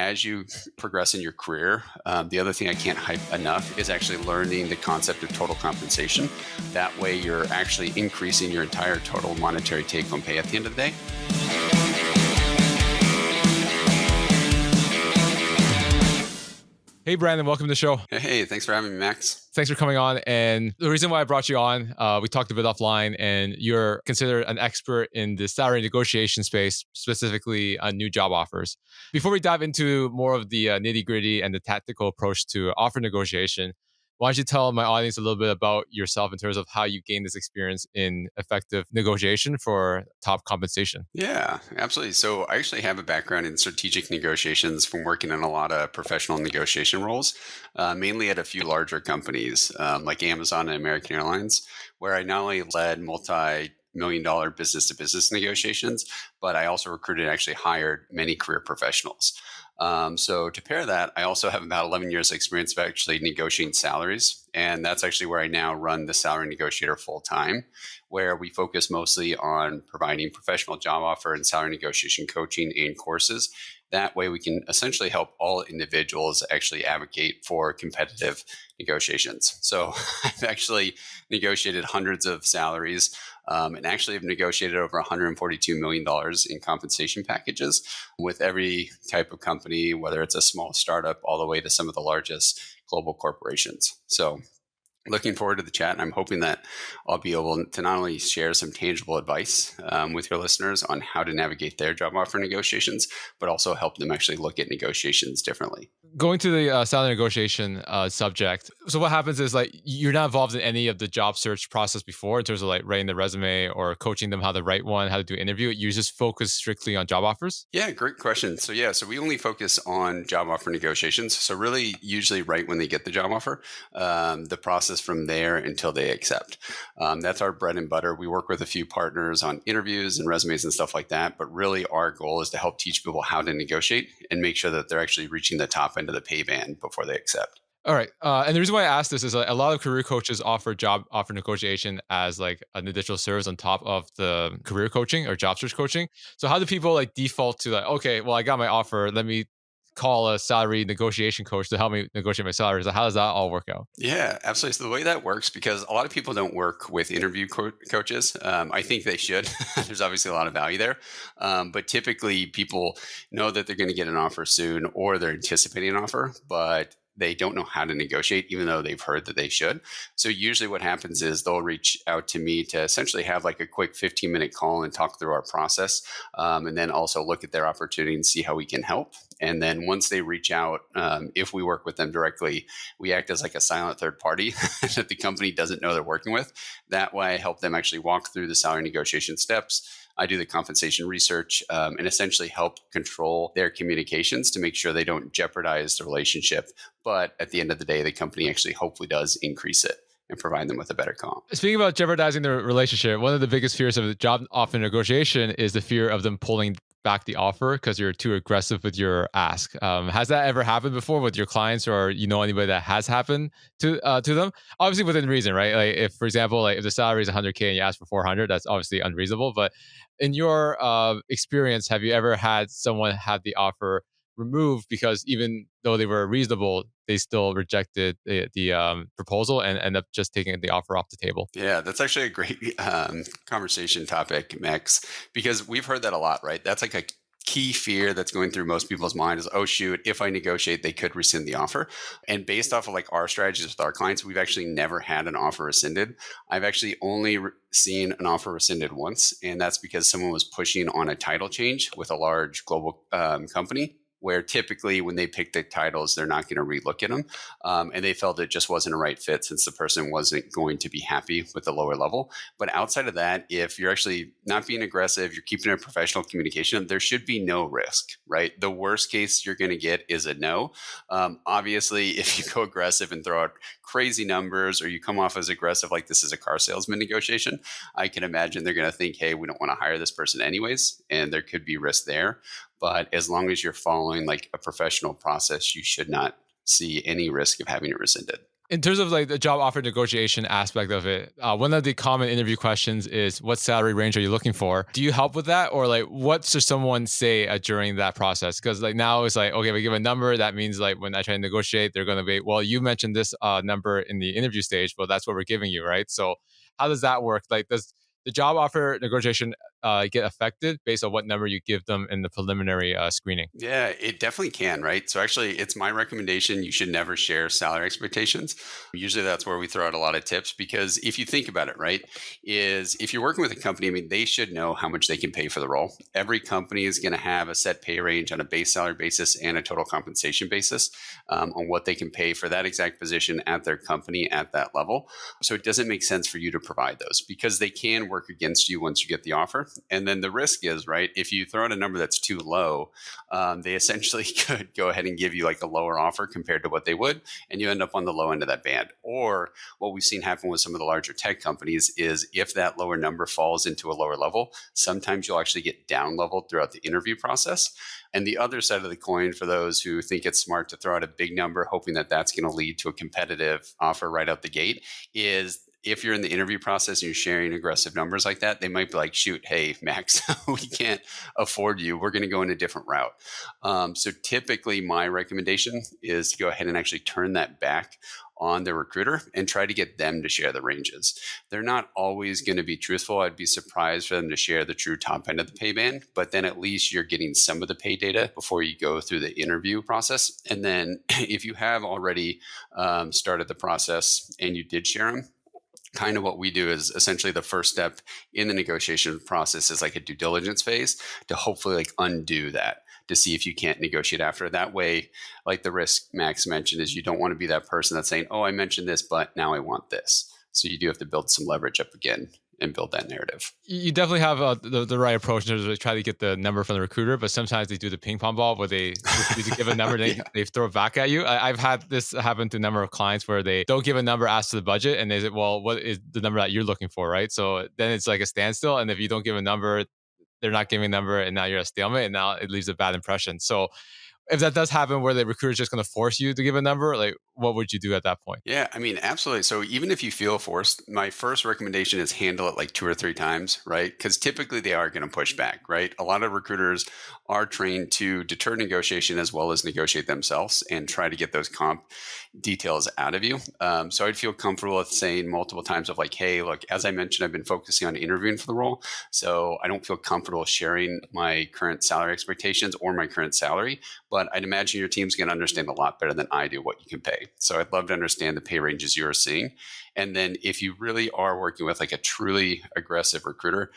as you progress in your career, the other thing I can't hype enough is actually learning the concept of total compensation. That way, you're actually increasing your entire total monetary take-home pay at the end of the day. Hey, Brandon, welcome to the show. Hey, thanks for having me, Max. Thanks for coming on. And the reason why I brought you on, we talked a bit offline, and you're considered an expert in the salary negotiation space, specifically on new job offers. Before we dive into more of the nitty gritty and the tactical approach to offer negotiation, why don't you tell my audience a little bit about yourself in terms of how you gained this experience in effective negotiation for top compensation? Yeah, absolutely. So I actually have a background in strategic negotiations from working in a lot of professional negotiation roles, mainly at a few larger companies like Amazon and American Airlines, where I not only led multi-million-dollar business-to-business negotiations, but I also recruited and actually hired many career professionals. So to pair that, I also have about 11 years of experience of actually negotiating salaries. And that's actually where I now run the Salary Negotiator full time, where we focus mostly on providing professional job offer and salary negotiation coaching and courses. That way we can essentially help all individuals actually advocate for competitive negotiations. So I've actually negotiated hundreds of salaries and actually have negotiated over $142 million in compensation packages with every type of company, whether it's a small startup all the way to some of the largest global corporations. So looking forward to the chat. And I'm hoping that I'll be able to not only share some tangible advice with your listeners on how to navigate their job offer negotiations, but also help them actually look at negotiations differently. Going to the salary negotiation subject. So what happens is like you're not involved in any of the job search process before in terms of like writing the resume or coaching them how to write one, how to do an interview. You just focus strictly on job offers? Yeah, great question. So we only focus on job offer negotiations. So really usually right when they get the job offer, the process from there until they accept. That's our bread and butter. We work with a few partners on interviews and resumes and stuff like that. But really our goal is to help teach people how to negotiate and make sure that they're actually reaching the top end of the pay band before they accept. All right. And the reason why I asked this is like, a lot of career coaches offer job offer negotiation as like an additional service on top of the career coaching or job search coaching. So how do people like default to like, okay, well, I got my offer. Let me call a salary negotiation coach to help me negotiate my salary. So how does that all work out? Yeah, absolutely. So the way that works, because a lot of people don't work with interview coaches, I think they should. There's obviously a lot of value there. But typically people know that they're going to get an offer soon or they're anticipating an offer, but they don't know how to negotiate, even though they've heard that they should. So usually what happens is they'll reach out to me to essentially have like a quick 15-minute call and talk through our process, and then also look at their opportunity and see how we can help. And then once they reach out, if we work with them directly, we act as like a silent third party that the company doesn't know they're working with. That way I help them actually walk through the salary negotiation steps. I do the compensation research and essentially help control their communications to make sure they don't jeopardize the relationship. But at the end of the day, the company actually hopefully does increase it and provide them with a better comp. Speaking about jeopardizing the relationship, one of the biggest fears of the job offer negotiation is the fear of them pulling back the offer because you're too aggressive with your ask. Has that ever happened before with your clients, or anybody that has happened to them? Obviously within reason, right? Like if, for example, like if the salary is 100K and you ask for 400, that's obviously unreasonable. But in your experience, have you ever had someone have the offer removed because even though they were reasonable, they still rejected the proposal and end up just taking the offer off the table? Yeah, that's actually a great conversation topic, Max, because we've heard that a lot, right? That's like a key fear that's going through most people's mind is, oh, shoot, if I negotiate, they could rescind the offer. And based off of like our strategies with our clients, we've actually never had an offer rescinded. I've actually only seen an offer rescinded once, and that's because someone was pushing on a title change with a large global company, where typically when they pick the titles, they're not going to relook at them. And they felt it just wasn't a right fit since the person wasn't going to be happy with the lower level. But outside of that, if you're actually not being aggressive, you're keeping a professional communication, there should be no risk, right? The worst case you're going to get is a no. Obviously, if you go aggressive and throw out crazy numbers or you come off as aggressive like this is a car salesman negotiation, I can imagine they're going to think, hey, we don't want to hire this person anyways. And there could be risk there. But as long as you're following like a professional process, you should not see any risk of having it rescinded. In terms of like the job offer negotiation aspect of it, one of the common interview questions is, "What salary range are you looking for?" Do you help with that, or like what should someone say during that process? Because like now it's like, okay, we give a number. That means like when I try to negotiate, they're going to be, well, you mentioned this number in the interview stage, but that's what we're giving you, right? So how does that work? Like, does the job offer negotiation get affected based on what number you give them in the preliminary screening? Yeah, it definitely can, right? So actually, it's my recommendation you should never share salary expectations. Usually that's where we throw out a lot of tips because if you think about it, right, is if you're working with a company, I mean, they should know how much they can pay for the role. Every company is going to have a set pay range on a base salary basis and a total compensation basis on what they can pay for that exact position at their company at that level. So it doesn't make sense for you to provide those because they can work against you once you get the offer. And then the risk is, right, if you throw out a number that's too low, they essentially could go ahead and give you like a lower offer compared to what they would, and you end up on the low end of that band. Or what we've seen happen with some of the larger tech companies is if that lower number falls into a lower level, sometimes you'll actually get down leveled throughout the interview process. And the other side of the coin for those who think it's smart to throw out a big number, hoping that that's going to lead to a competitive offer right out the gate, is if you're in the interview process and you're sharing aggressive numbers like that, they might be like, shoot, hey, Max, we can't afford you. We're going to go in a different route. So typically, my recommendation is to go ahead and actually turn that back on the recruiter and try to get them to share the ranges. They're not always going to be truthful. I'd be surprised for them to share the true top end of the pay band, but then at least you're getting some of the pay data before you go through the interview process. And then if you have already started the process and you did share them, kind of what we do is essentially the first step in the negotiation process is like a due diligence phase to hopefully like undo that to see if you can't negotiate after that way. Like the risk Max mentioned is you don't want to be that person that's saying, oh, I mentioned this but now I want this. So you do have to build some leverage up again and build that narrative. You definitely have the right approach in terms of try to get the number from the recruiter, but sometimes they do the ping pong ball where they refuse to give a number, Yeah. they throw it back at you. I've had this happen to a number of clients where they don't give a number as to the budget, and they say, "Well, what is the number that you're looking for?" Right? So then it's like a standstill, and if you don't give a number, they're not giving a number, and now you're a stalemate, and now it leaves a bad impression. So if that does happen, where the recruiter is just going to force you to give a number, like what would you do at that point? Yeah, I mean, absolutely. So even if you feel forced, my first recommendation is handle it like two or three times, right? Because typically they are going to push back, right? A lot of recruiters are trained to deter negotiation as well as negotiate themselves and try to get those comp details out of you. So I'd feel comfortable with saying multiple times of like, hey, look, as I mentioned, I've been focusing on interviewing for the role. So I don't feel comfortable sharing my current salary expectations or my current salary, but I'd imagine your team's going to understand a lot better than I do what you can pay. So I'd love to understand the pay ranges you're seeing. And then if you really are working with like a truly aggressive recruiter,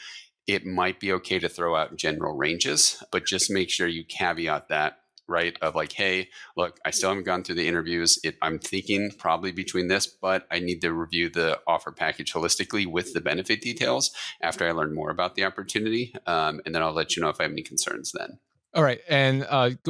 it might be okay to throw out general ranges, but just make sure you caveat that, right? Of like, hey, look, I still haven't gone through the interviews. I'm thinking probably between this, but I need to review the offer package holistically with the benefit details after I learn more about the opportunity. And then I'll let you know if I have any concerns then. All right, and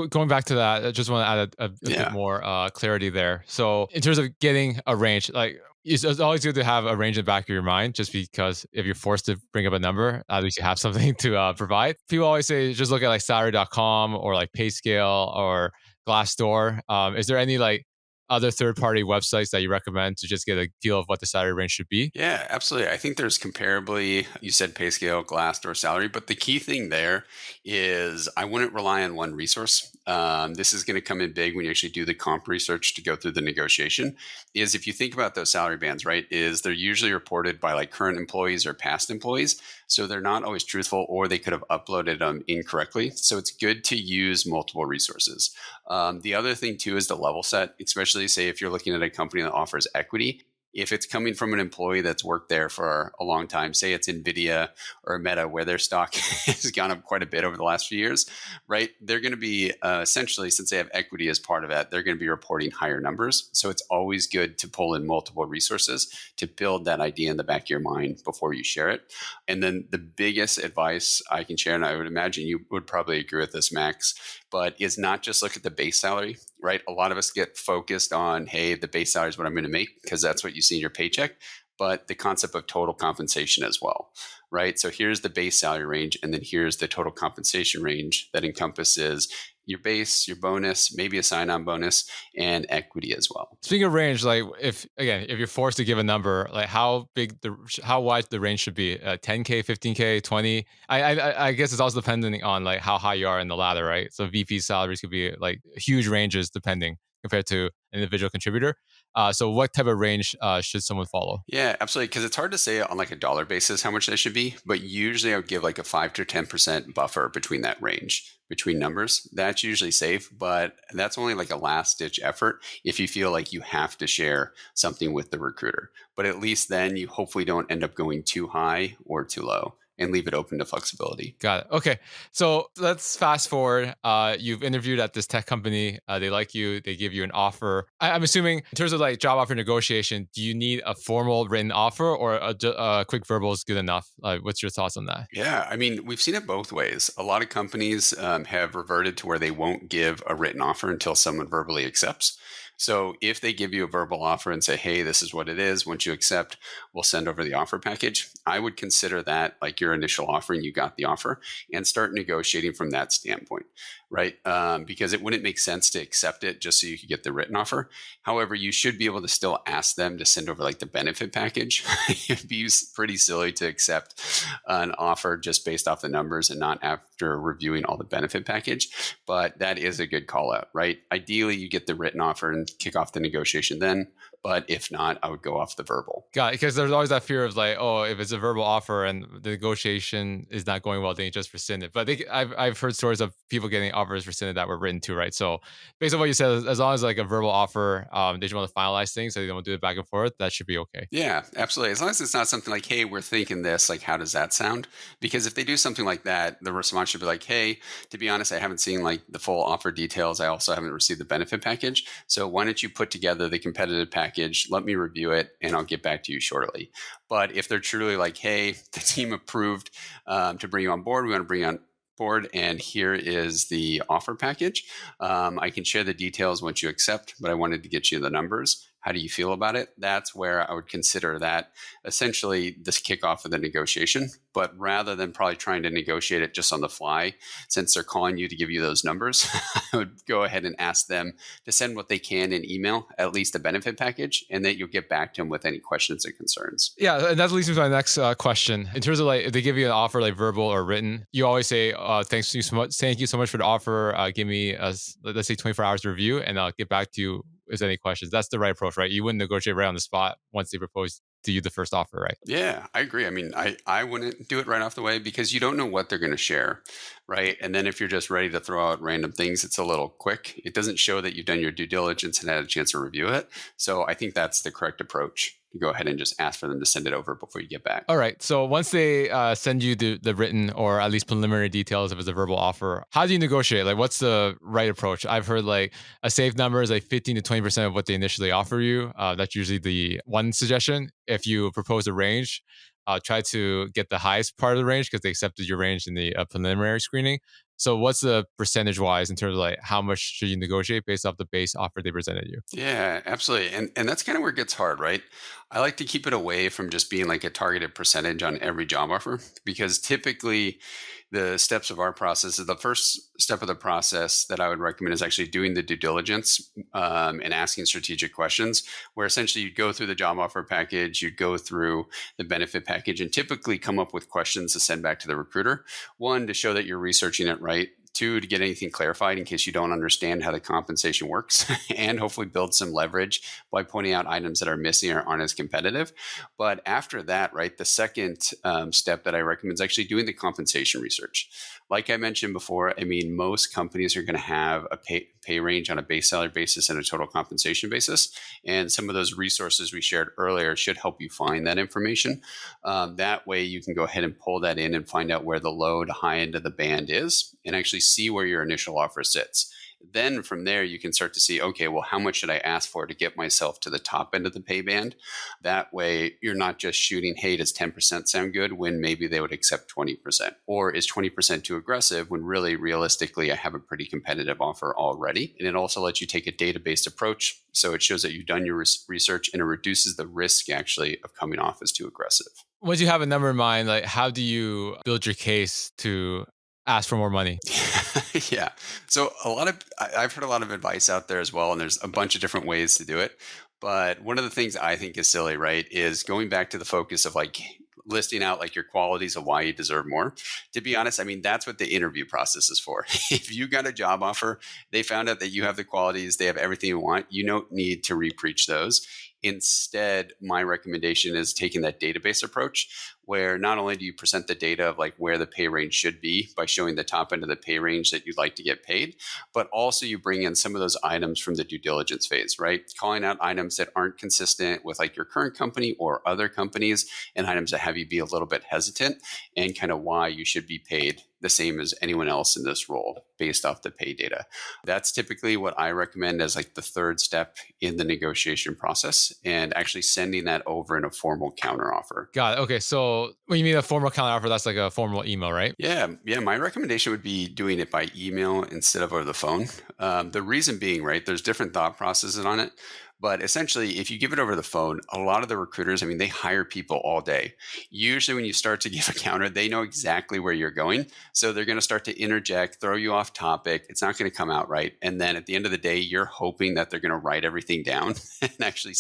going back to that, I just want to add a bit Yeah. more clarity there. So, in terms of getting a range, like it's always good to have a range in the back of your mind, just because if you're forced to bring up a number, at least you have something to provide. People always say just look at like salary.com or like PayScale or Glassdoor. Is there any like other third party websites that you recommend to just get a feel of what the salary range should be? Yeah, absolutely. I think there's comparably, you said pay scale, Glassdoor, salary, but the key thing there is I wouldn't rely on one resource. This is going to come in big when you actually do the comp research to go through the negotiation. Is if you think about those salary bands, right, is they're usually reported by like current employees or past employees. So they're not always truthful or they could have uploaded them incorrectly. So it's good to use multiple resources. The other thing too is the level set, especially say if you're looking at a company that offers equity, if it's coming from an employee that's worked there for a long time, say it's Nvidia or Meta, where their stock has gone up quite a bit over the last few years, right? They're going to be essentially, since they have equity as part of that, they're going to be reporting higher numbers. So it's always good to pull in multiple resources to build that idea in the back of your mind before you share it. And then the biggest advice I can share, and I would imagine you would probably agree with this, Max, but is not just look at the base salary, right? A lot of us get focused on, hey, the base salary is what I'm going to make because that's what you see in your paycheck, but the concept of total compensation as well, right? So here's the base salary range, and then here's the total compensation range that encompasses your base, your bonus, maybe a sign-on bonus, and equity as well. Speaking of range, like if you're forced to give a number, like how wide the range should be? 10K, 15K, 20. I guess it's also depending on like how high you are in the ladder, right? So VP salaries could be like huge ranges depending compared to an individual contributor. So what type of range should someone follow? Yeah, absolutely. Because it's hard to say on like a dollar basis how much they should be, but usually I would give like a 5 to 10% buffer between that range between numbers. That's usually safe, but that's only like a last ditch effort if you feel like you have to share something with the recruiter. But at least then you hopefully don't end up going too high or too low and leave it open to flexibility. Got it. Okay. So let's fast forward. You've interviewed at this tech company. They like you. They give you an offer. I'm assuming in terms of like job offer negotiation, do you need a formal written offer or a quick verbal is good enough? What's your thoughts on that? Yeah, I mean, we've seen it both ways. A lot of companies have reverted to where they won't give a written offer until someone verbally accepts. So if they give you a verbal offer and say, hey, this is what it is, once you accept, we'll send over the offer package. I would consider that like your initial offer and you got the offer and start negotiating from that standpoint, right? Because it wouldn't make sense to accept it just so you could get the written offer. However, you should be able to still ask them to send over like the benefit package. It'd be pretty silly to accept an offer just based off the numbers and not after reviewing all the benefit package. But that is a good call out, right? Ideally, you get the written offer and kick off the negotiation then. But if not, I would go off the verbal. Got it. Because there's always that fear of like, oh, if it's a verbal offer and the negotiation is not going well, then you just rescind it. But I've heard stories of people getting offers rescinded that were written too, right? So based on what you said, as long as like a verbal offer, they just want to finalize things so they don't do it back and forth, that should be okay. Yeah, absolutely. As long as it's not something like, hey, we're thinking this, like, how does that sound? Because if they do something like that, the response should be like, hey, to be honest, I haven't seen like the full offer details. I also haven't received the benefit package. So why don't you put together the competitive package? Let me review it and I'll get back to you shortly. But if they're truly like, hey, the team approved to bring you on board, we want to bring you on board and here is the offer package. I can share the details once you accept, but I wanted to get you the numbers. How do you feel about it? That's where I would consider that essentially this kickoff of the negotiation. But rather than probably trying to negotiate it just on the fly, since they're calling you to give you those numbers, I would go ahead and ask them to send what they can in email, at least a benefit package, and that you'll get back to them with any questions or concerns. Yeah, and that leads me to my next question. In terms of like, if they give you an offer, like verbal or written, you always say, "Thanks you so much. Thank you so much for the offer. Give me, let's say, 24 hours to review, and I'll get back to you if there's any questions." That's the right approach, right? You wouldn't negotiate right on the spot once they propose to you the first offer, right? Yeah, I agree. I mean, I wouldn't do it right off the way because you don't know what they're going to share, right? And then if you're just ready to throw out random things, it's a little quick. It doesn't show that you've done your due diligence and had a chance to review it. So I think that's the correct approach. You go ahead and just ask for them to send it over before you get back. All right. So once they send you the written or at least preliminary details if it's a verbal offer, how do you negotiate? Like, what's the right approach? I've heard like a safe number is like 15 to 20% of what they initially offer you. That's usually the one suggestion. If you propose a range, try to get the highest part of the range because they accepted your range in the preliminary screening. So what's the percentage wise in terms of like how much should you negotiate based off the base offer they presented you? Yeah, absolutely. And that's kind of where it gets hard, right? I like to keep it away from just being like a targeted percentage on every job offer because typically the steps of our process is the first step of the process that I would recommend is actually doing the due diligence and asking strategic questions, where essentially you'd go through the job offer package, you'd go through the benefit package, and typically come up with questions to send back to the recruiter. One, to show that you're researching it right. Two, to get anything clarified in case you don't understand how the compensation works, and hopefully build some leverage by pointing out items that are missing or aren't as competitive. But after that, right, the second step that I recommend is actually doing the compensation research. Like I mentioned before, I mean, most companies are going to have a pay range on a base salary basis and a total compensation basis. And some of those resources we shared earlier should help you find that information. That way, you can go ahead and pull that in and find out where the low to high end of the band is and actually see where your initial offer sits. Then from there, you can start to see, okay, well, how much should I ask for to get myself to the top end of the pay band? That way, you're not just shooting, hey, does 10% sound good when maybe they would accept 20%? Or is 20% too aggressive when really realistically, I have a pretty competitive offer already? And it also lets you take a data based approach. So it shows that you've done your research and it reduces the risk actually of coming off as too aggressive. Once you have a number in mind, like how do you build your case to ask for more money? Yeah. So I've heard a lot of advice out there as well, and there's a bunch of different ways to do it. But one of the things I think is silly, right, is going back to the focus of like listing out like your qualities of why you deserve more. To be honest, I mean that's what the interview process is for. If you got a job offer, they found out that you have the qualities, they have everything you want. You don't need to repreach those. Instead, my recommendation is taking that database approach where not only do you present the data of like where the pay range should be by showing the top end of the pay range that you'd like to get paid, but also you bring in some of those items from the due diligence phase, right? Calling out items that aren't consistent with like your current company or other companies, and items that have you be a little bit hesitant, and kind of why you should be paid the same as anyone else in this role based off the pay data. That's typically what I recommend as like the third step in the negotiation process, and actually sending that over in a formal counteroffer. Got it. Okay, so when you mean a formal counter offer, that's like a formal email, right? Yeah. My recommendation would be doing it by email instead of over the phone. The reason being, right, there's different thought processes on it. But essentially, if you give it over the phone, a lot of the recruiters, I mean, they hire people all day. Usually, when you start to give a counter, they know exactly where you're going. So they're going to start to interject, throw you off topic. It's not going to come out right. And then at the end of the day, you're hoping that they're going to write everything down and actually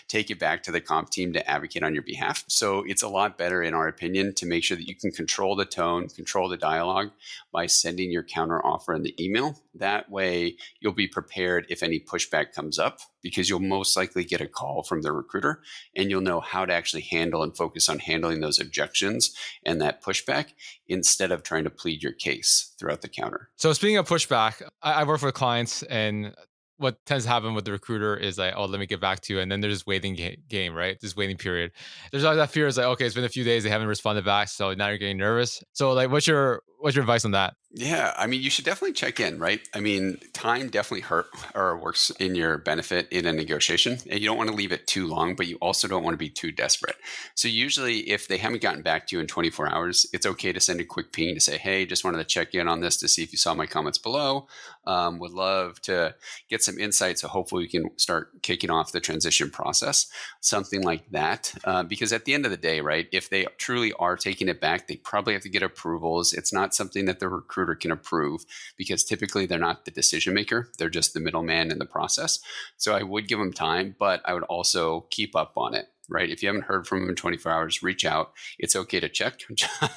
take it back to the comp team to advocate on your behalf. So it's a lot better, in our opinion, to make sure that you can control the tone, control the dialogue by sending your counter offer in the email. That way, you'll be prepared if any pushback comes up, because you'll most likely get a call from the recruiter and you'll know how to actually handle and focus on handling those objections and that pushback instead of trying to plead your case throughout the counter. So speaking of pushback, I work with clients, and what tends to happen with the recruiter is like, oh, let me get back to you, and then there's this waiting game, right? This waiting period. There's always that fear is like, okay, it's been a few days, they haven't responded back, so now you're getting nervous. So like, what's your advice on that? Yeah, I mean, you should definitely check in, right? I mean, time definitely hurt or works in your benefit in a negotiation, and you don't want to leave it too long, but you also don't want to be too desperate. So usually, if they haven't gotten back to you in 24 hours, it's okay to send a quick ping to say, "Hey, just wanted to check in on this to see if you saw my comments below. Would love to get some insight, so hopefully we can start kicking off the transition process." Something like that, because at the end of the day, right? If they truly are taking it back, they probably have to get approvals. It's not something that the recruiter can approve, because typically they're not the decision maker. They're just the middleman in the process. So I would give them time, but I would also keep up on it, right? If you haven't heard from them in 24 hours, reach out. It's okay to check.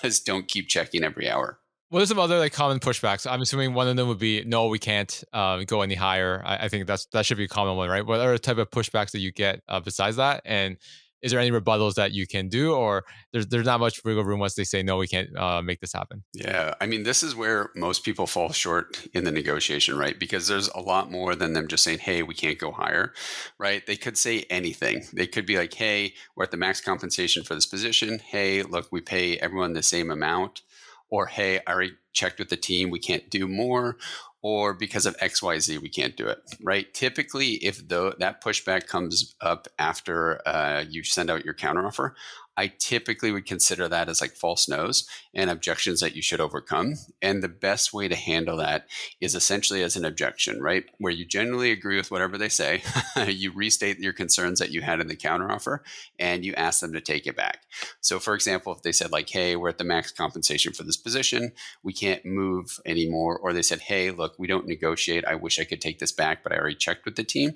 Just don't keep checking every hour. What are some other like common pushbacks? I'm assuming one of them would be, no, we can't go any higher. I think that should be a common one, right? What other type of pushbacks that you get besides that? And is there any rebuttals that you can do, or there's not much wiggle room once they say no, we can't make this happen? Yeah, I mean, this is where most people fall short in the negotiation, right? Because there's a lot more than them just saying, "Hey, we can't go higher," right? They could say anything. They could be like, "Hey, we're at the max compensation for this position. Hey, look, we pay everyone the same amount." Or, "Hey, I already checked with the team, we can't do more." Or, "Because of XYZ, we can't do it," right? Typically, if that pushback comes up after you send out your counteroffer, I typically would consider that as like false no's and objections that you should overcome. And the best way to handle that is essentially as an objection, right? Where you generally agree with whatever they say, you restate your concerns that you had in the counteroffer, and you ask them to take it back. So, for example, if they said like, "Hey, we're at the max compensation for this position, we can't move anymore," or they said, "Hey, look, we don't negotiate. I wish I could take this back, but I already checked with the team."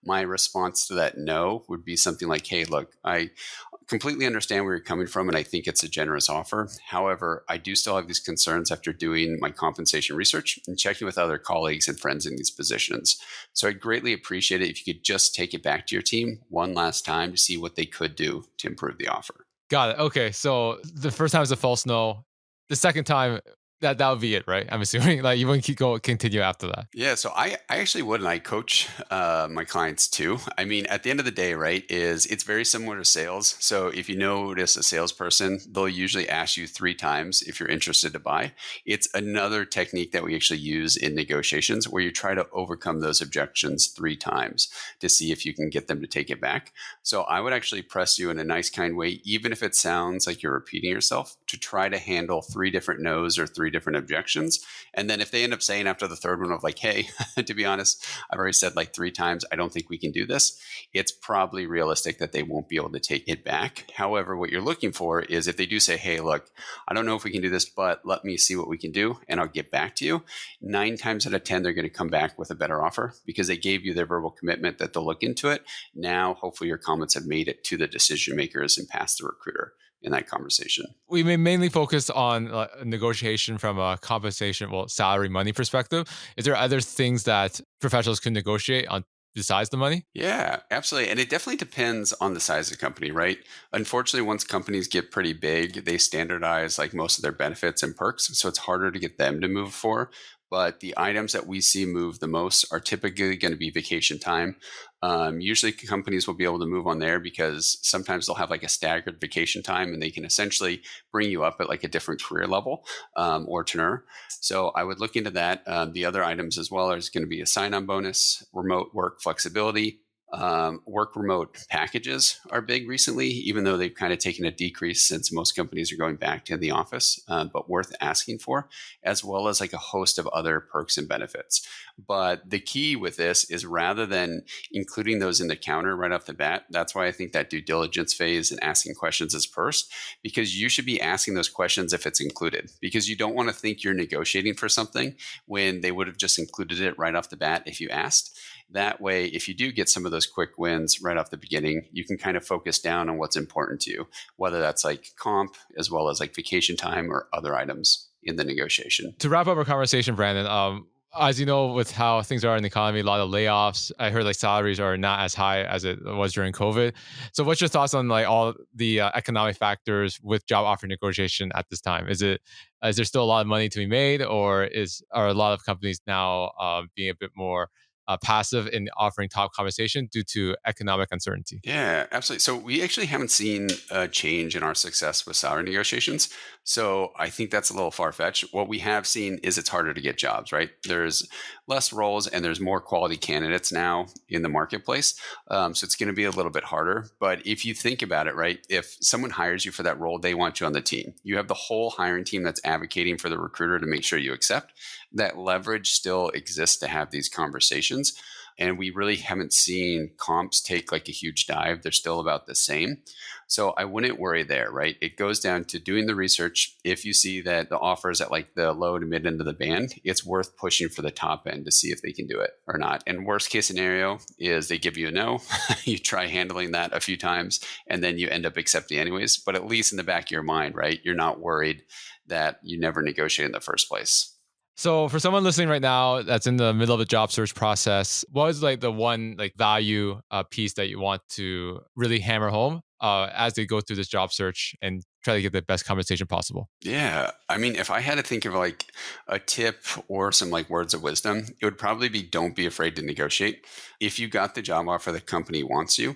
My response to that no would be something like, "Hey, look, I completely understand where you're coming from, and I think it's a generous offer. However, I do still have these concerns after doing my compensation research and checking with other colleagues and friends in these positions. So I'd greatly appreciate it if you could just take it back to your team one last time to see what they could do to improve the offer." Got it. Okay, so the first time is a false no. The second time, that would be it, right? I'm assuming like you wouldn't continue after that. Yeah, so I actually would, and I coach my clients too. I mean, at the end of the day, right, is it's very similar to sales. So if you notice a salesperson, they'll usually ask you 3 times if you're interested to buy. It's another technique that we actually use in negotiations, where you try to overcome those objections 3 times to see if you can get them to take it back. So I would actually press you in a nice, kind way, even if it sounds like you're repeating yourself, to try to handle 3 different no's or 3 three different objections. And then if they end up saying after the third one of like, hey, to be honest, I've already said like three times, I don't think we can do this, it's probably realistic that they won't be able to take it back. However, what you're looking for is if they do say, hey, look, I don't know if we can do this, but let me see what we can do and I'll get back to you. 9 times out of 10, they're going to come back with a better offer because they gave you their verbal commitment that they'll look into it. Now, hopefully your comments have made it to the decision makers and past the recruiter in that conversation. We may mainly focus on negotiation from a compensation, well, salary, money perspective. Is there other things that professionals can negotiate on besides the money? Yeah, absolutely. And it definitely depends on the size of the company, right? Unfortunately, once companies get pretty big, they standardize like most of their benefits and perks. So it's harder to get them to move for. But the items that we see move the most are typically going to be vacation time. Usually, companies will be able to move on there because sometimes they'll have like a staggered vacation time and they can essentially bring you up at like a different career level or tenure. So I would look into that. The other items as well is going to be a sign-on bonus, remote work flexibility. Work remote packages are big recently, even though they've kind of taken a decrease since most companies are going back to the office, but worth asking for, as well as like a host of other perks and benefits. But the key with this is rather than including those in the counter right off the bat, that's why I think that due diligence phase and asking questions is first, because you should be asking those questions if it's included, because you don't want to think you're negotiating for something when they would have just included it right off the bat if you asked. That way, if you do get some of those quick wins right off the beginning, you can kind of focus down on what's important to you, whether that's like comp as well as like vacation time or other items in the negotiation. To wrap up our conversation, Brandon, as you know, with how things are in the economy, a lot of layoffs. I heard like salaries are not as high as it was during COVID. So, what's your thoughts on like all the economic factors with job offer negotiation at this time? Is there still a lot of money to be made, or are a lot of companies now being a bit more passive in offering top compensation due to economic uncertainty? Yeah, absolutely. So we actually haven't seen a change in our success with salary negotiations. So I think that's a little far fetched. What we have seen is it's harder to get jobs, right? There's less roles and there's more quality candidates now in the marketplace. So it's going to be a little bit harder. But if you think about it, right, if someone hires you for that role, they want you on the team. You have the whole hiring team that's advocating for the recruiter to make sure you accept. That leverage still exists to have these conversations. And we really haven't seen comps take like a huge dive. They're still about the same. So I wouldn't worry there, right? It goes down to doing the research. If you see that the offer is at like the low to mid end of the band, it's worth pushing for the top end to see if they can do it or not. And worst case scenario is they give you a no. You try handling that a few times and then you end up accepting anyways. But at least in the back of your mind, right? You're not worried that you never negotiated in the first place. So for someone listening right now that's in the middle of a job search process, what is like the one like value piece that you want to really hammer home as they go through this job search and try to get the best compensation possible? Yeah. I mean, if I had to think of like a tip or some like words of wisdom, it would probably be don't be afraid to negotiate. If you got the job offer, the company wants you,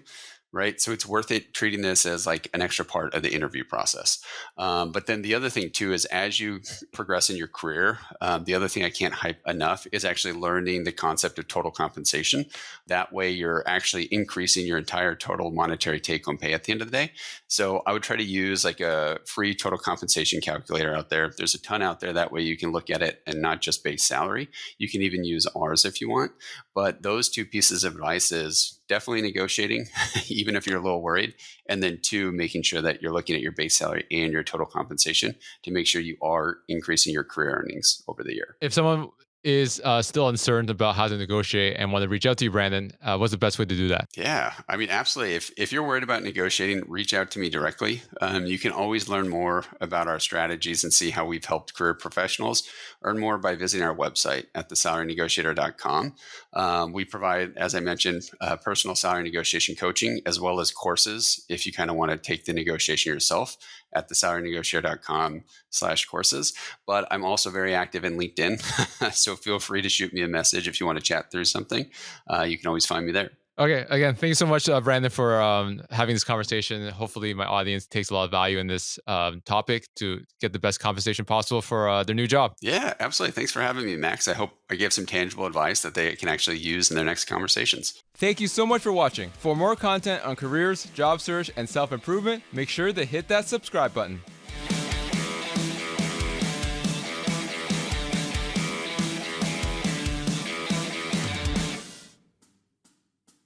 right? So it's worth it treating this as like an extra part of the interview process. But then the other thing too is as you progress in your career, the other thing I can't hype enough is actually learning the concept of total compensation. That way you're actually increasing your entire total monetary take home pay at the end of the day. So I would try to use like a free total compensation calculator out there. There's a ton out there. That way you can look at it and not just base salary. You can even use ours if you want. But those two pieces of advice is definitely negotiating, even if you're a little worried. And then two, making sure that you're looking at your base salary and your total compensation to make sure you are increasing your career earnings over the year. If someone is still uncertain about how to negotiate and want to reach out to you, Brandon, what's the best way to do that? Yeah, I mean, absolutely. If you're worried about negotiating, reach out to me directly. You can always learn more about our strategies and see how we've helped career professionals earn more by visiting our website at thesalarynegotiator.com. We provide, as I mentioned, personal salary negotiation coaching as well as courses if you kind of want to take the negotiation yourself at thesalarynegotiator.com/courses. But I'm also very active in LinkedIn. So feel free to shoot me a message if you want to chat through something. You can always find me there. Okay. Again, thank you so much, Brandon, for having this conversation. Hopefully, my audience takes a lot of value in this topic to get the best compensation possible for their new job. Yeah, absolutely. Thanks for having me, Max. I hope I gave some tangible advice that they can actually use in their next conversations. Thank you so much for watching. For more content on careers, job search, and self improvement, make sure to hit that subscribe button.